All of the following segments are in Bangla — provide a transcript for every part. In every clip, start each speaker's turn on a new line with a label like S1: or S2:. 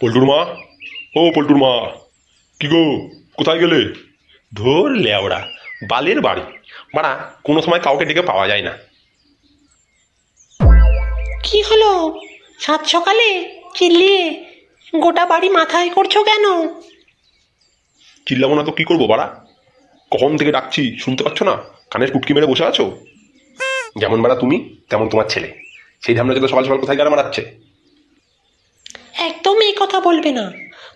S1: পল্টুর মা, ও পল্টুর মা, কি গো, কোথায় গেলে? ধর লেওড়া, বালের বাড়ি মারা, কোনো সময় কাউকে ডেকে পাওয়া যায় না।
S2: কি হলো সাত সকালে চিল্লিয়ে গোটা বাড়ি মাথায় করছো কেন?
S1: চিল্লাবো না তো কি করবো বাড়া? কখন থেকে ডাকছি শুনতে পাচ্ছ না? কানের কুটকি মেরে বসে আছো। যেমন বাড়া তুমি তেমন তোমার ছেলে, সেই ধামনা যত সকাল সকাল কোথায় গেলে মারাচ্ছে।
S2: একদম এই কথা বলবে না।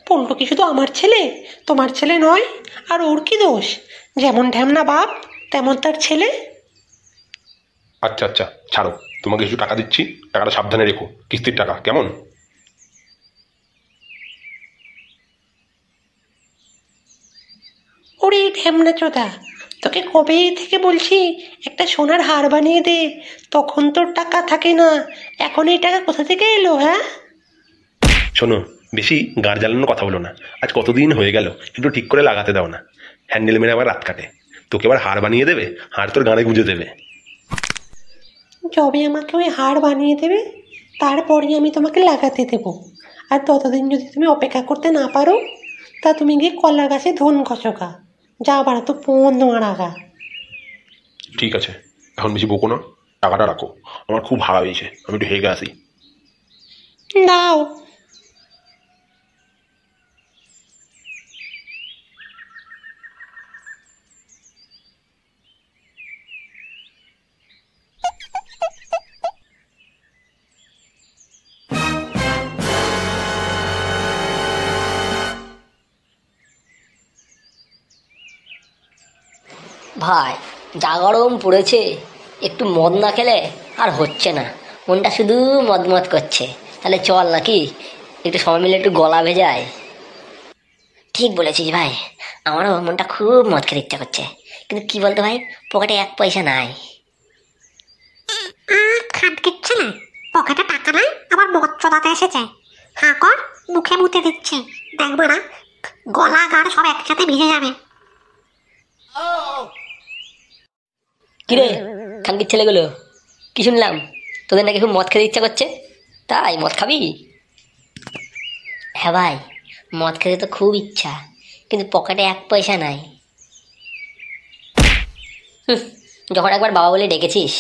S2: পল্টু কি শুধু আমার ছেলে, তোমার ছেলে নয়? আর ওর কি দোষ? যেমন ঢ্যামনা বাপ তেমন তার ছেলে।
S1: আচ্ছা আচ্ছা ছাড়ো, তোমাকে কিছু টাকা দিচ্ছি, টাকাটা সাবধানে রেখো, কিস্তির টাকা কেমন?
S2: ওরে ঢ্যামনা চোদা, তোকে কবে থেকে বলছি একটা সোনার হার বানিয়ে দে, তখন তোর টাকা থাকে না। এখন এই টাকা কোথা থেকে এলো? হ্যাঁ
S1: শোনো, বেশি গাড় জ্বালানোর কথা বলো না। আজ কতদিন হয়ে গেল, একটু ঠিক করে লাগাতে দাও না। হ্যান্ডেল মেরে আবার রাত কাটে। তোকে আবার হার বানিয়ে দেবে, হার তোর গানে গুঁজে দেবে।
S2: যবে আমাকে ওই হার বানিয়ে দেবে তারপরে আমি তোমাকে লাগাতে দেবো। আর ততদিন যদি তুমি অপেক্ষা করতে না পারো, তা তুমি গিয়ে কলা গাছে ধন ঘষকা। যা বাড়া তো পন মারাগা।
S1: ঠিক আছে, এখন বেশি বকো না, টাকাটা রাখো। আমার খুব হাওয়া হয়েছে, আমি একটু হেগে আসি।
S2: দাও।
S3: ভাই, যা গরম পড়েছে, একটু মদ না খেলে আর হচ্ছে না। মনটা শুধু মদমদ করছে। তাহলে চল নাকি একটু সবাই মিলে একটু গলা ভেজায়। ঠিক বলেছিস ভাই, আমারও মনটা খুব মদ খেতে ইচ্ছা করছে, কিন্তু কি বলতো ভাই, পকেটে এক পয়সা নাই।
S4: খাটকির ছেলে, পকেটে টাকা নাই আবার মদ চোদাতে এসেছে। হাঁ কর, মুখে মুতে দিচ্ছি, দেখবো না গলা গাড় সব একসাথে ভিজে যাবে।
S3: কিরে খানকির ছেলেগুলো, কি শুনলাম তোদের নাকি খুব মদ খেতে ইচ্ছা করছে? তাই মদ খাবি? হ্যাঁ ভাই, মদ খেতে তো খুব ইচ্ছা, কিন্তু পকেটে এক পয়সা নাই। যখন একবার বাবা বলে ডেকেছিস,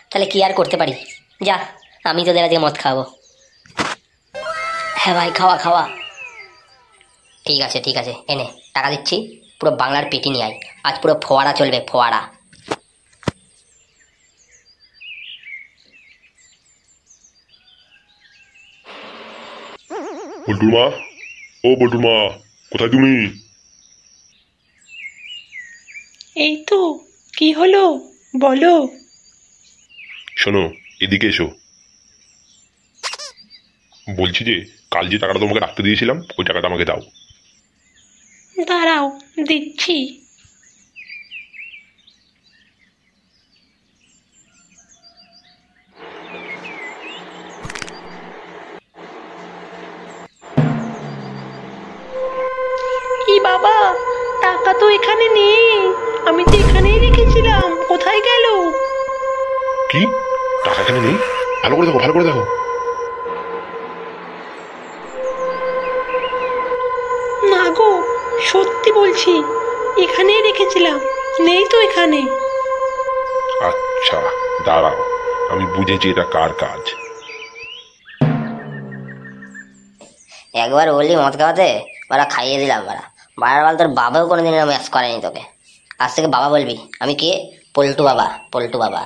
S3: তাহলে কি আর করতে পারি। যা, আমি তোদের আজকে মদ খাওয়াবো। হ্যাঁ ভাই, খাওয়া খাওয়া। ঠিক আছে ঠিক আছে, এনে টাকা দিচ্ছি, পুরো বাংলার পেটি নিয়ে আয়। আজ পুরো ফোয়ারা চলবে, ফোয়ারা।
S1: পল্টুর মা, ও পল্টুর মা, কোথায় তুমি?
S2: এই তো, কি হলো বলো।
S1: শোনো, এদিকে এসো। বলছি যে কাল যে টাকাটা তোমাকে রাখতে দিয়েছিলাম, ওই টাকাটা আমাকে দাও।
S2: দাঁড়াও, দিচ্ছি। কি বাবা, টাকা তো এখানে নেই। আমি তো এখানেই রেখেছিলাম, কোথায় গেল?
S1: কি? টাকা এখানে নেই? ভালো করে দেখো, ভালো করে দেখো।
S2: না গো, সত্যি বলছি, এখানেই রেখেছিলাম, নেই তো এখানে।
S1: আচ্ছা দাঁড়াও, আমি বুঝেছি এটা কার কাজ।
S3: একবার বললি মদ খাওয়াতে, বাড়া খাইয়ে দিলাম। বাড়া বারবার তোর বাবাও কোনোদিন ম্যাচ করেনি তোকে। আজ থেকে বাবা বলবি। আমি কে? পল্টু বাবা, পল্টু বাবা।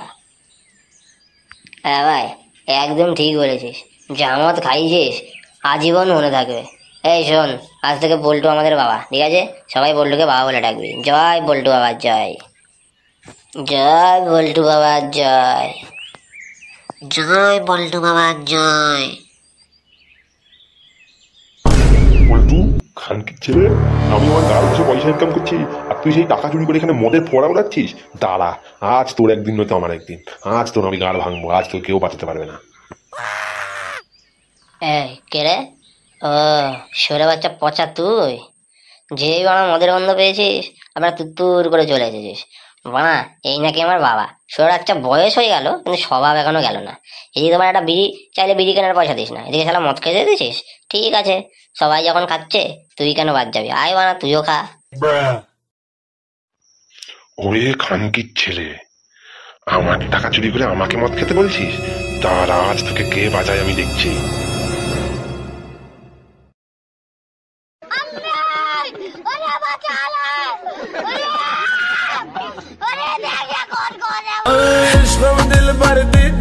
S3: হ্যাঁ ভাই, একদম ঠিক বলেছিস। যা মদ খাইছিস আজীবন মনে থাকবে। এই শোন, আজ থেকে পল্টু আমাদের বাবা, ঠিক আছে? সবাই পল্টুকে বাবা বলে ডাকবি। জয় পল্টু বাবার জয়, জয় পল্টু বাবার জয়,
S4: জয় বল্টু বাবা জয়।
S1: পল্টু, খানকির ছেলে, আমি আমার গাড়ি কিছু পয়সা ইনকাম করছি, আর তুই সেই টাকা চুরি করে এখানে মদের ফোড়া উড়াচ্ছিস। দাঁড়া, আজ তোর একদিন নয়তো আমার একদিন। আজ তোর আমি গাড় ভাঙবো, আজ তোর কেউ বাঁচাতে পারবে না।
S3: এই কে রে? ও, সরে বাচ্চা পচা তুই। যেই বাড়া মদের গন্ধ পেয়েছিস, আমরা তুত্তুর করে চলে এসেছিস। বানা এই নাকি আমার বাবা। শোর একটা বয়স হয়ে গেল কিন্তু স্বভাব এখনো গেল না। এদিকে তোমার একটা বিড়ি চাইলে বিড়ি কেনার পয়সা দিস না, এদিকে শালা মদ খেতে দিছিস। ঠিক আছে, সবাই যখন খাচ্ছে তুই কেন বাদ যাবি? আয় বানা, তুইও খা।
S1: ওরে খানকির ছেলে, আমার টাকা চুরি করে আমাকে মদ খেতে বলছিস? তার আজ তোকে কে বাজায় আমি দেখছি।